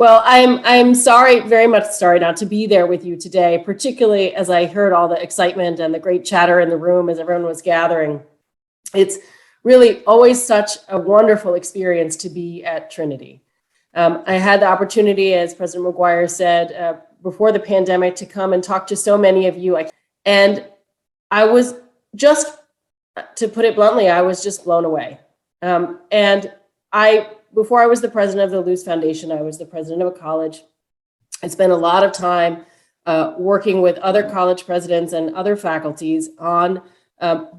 Well, I'm sorry, very much sorry not to be there with you today, particularly as I heard all the excitement and the great chatter in the room as everyone was gathering. It's really always such a wonderful experience to be at Trinity. I had the opportunity, as President McGuire said, before the pandemic, to come and talk to so many of you. And I was just, to put it bluntly, I was just blown away. Before I was the president of the Luce Foundation, I was the president of a college. I spent a lot of time working with other college presidents and other faculties on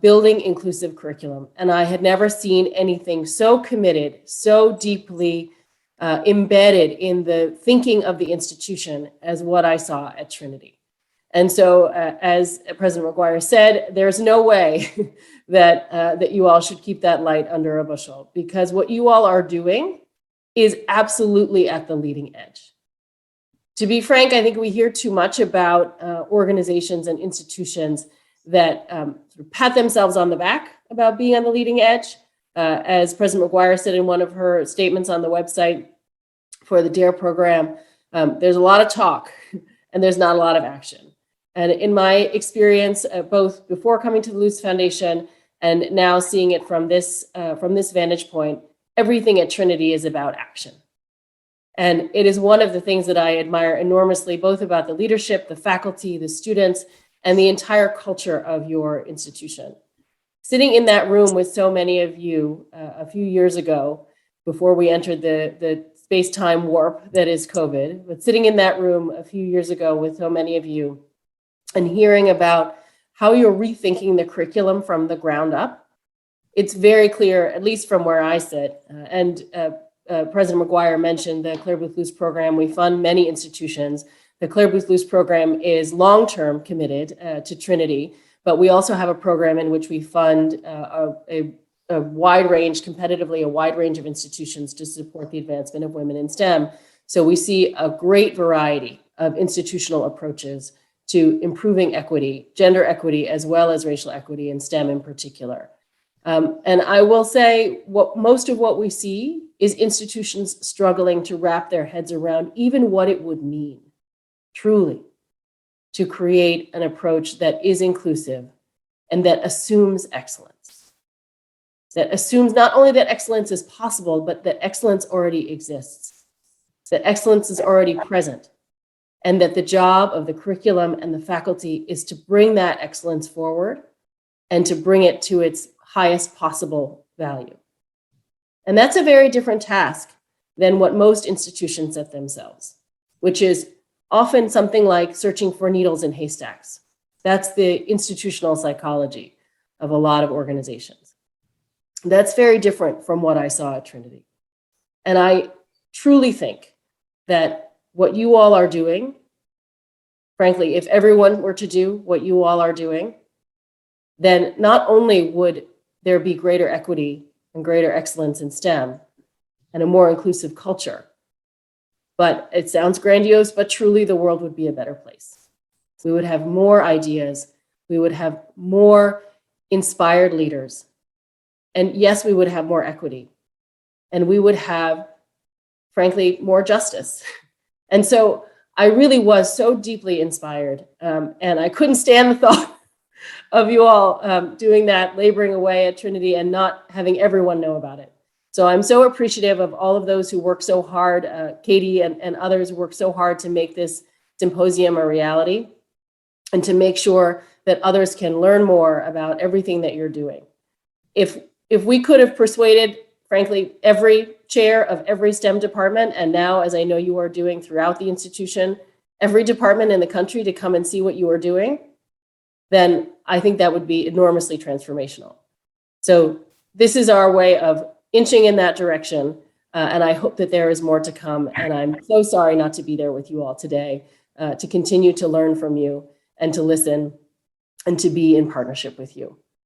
building inclusive curriculum. And I had never seen anything so committed, so deeply embedded in the thinking of the institution as what I saw at Trinity. And so, as President McGuire said, there's no way that you all should keep that light under a bushel, because what you all are doing is absolutely at the leading edge. To be frank, I think we hear too much about organizations and institutions that sort of pat themselves on the back about being on the leading edge. As President McGuire said in one of her statements on the website for the DARE program, there's a lot of talk and there's not a lot of action. And in my experience, both before coming to the Luce Foundation and now seeing it from this vantage point, everything at Trinity is about action. And it is one of the things that I admire enormously, both about the leadership, the faculty, the students, and the entire culture of your institution. Sitting in that room with so many of you a few years ago, before we entered the space-time warp that is COVID, but sitting in that room a few years ago with so many of you and hearing about how you're rethinking the curriculum from the ground up, it's very clear, at least from where I sit, President McGuire mentioned the Claire Booth Luce program. We fund many institutions. The Claire Booth Luce program is long-term committed to Trinity, but we also have a program in which we fund a wide range, competitively, a wide range of institutions to support the advancement of women in STEM. So we see a great variety of institutional approaches to improving equity, gender equity, as well as racial equity in STEM in particular. And I will say most of what we see is institutions struggling to wrap their heads around even what it would mean, truly, to create an approach that is inclusive and that assumes excellence. That assumes not only that excellence is possible, but that excellence already exists, that excellence is already present, and that the job of the curriculum and the faculty is to bring that excellence forward and to bring it to its highest possible value. And that's a very different task than what most institutions set themselves, which is often something like searching for needles in haystacks. That's the institutional psychology of a lot of organizations. That's very different from what I saw at Trinity. And I truly think that what you all are doing, frankly, if everyone were to do what you all are doing, then not only would there be greater equity and greater excellence in STEM and a more inclusive culture, but it sounds grandiose, but truly the world would be a better place. We would have more ideas. We would have more inspired leaders. And yes, we would have more equity. And we would have, frankly, more justice. And so I really was so deeply inspired. And I couldn't stand the thought of you all doing that, laboring away at Trinity and not having everyone know about it. So I'm so appreciative of all of those who work so hard, Katie and others who work so hard to make this symposium a reality and to make sure that others can learn more about everything that you're doing. If we could have persuaded, frankly, every chair of every STEM department, and now, as I know you are doing throughout the institution, every department in the country to come and see what you are doing, then I think that would be enormously transformational. So this is our way of inching in that direction, and I hope that there is more to come. And I'm so sorry not to be there with you all today, to continue to learn from you and to listen and to be in partnership with you.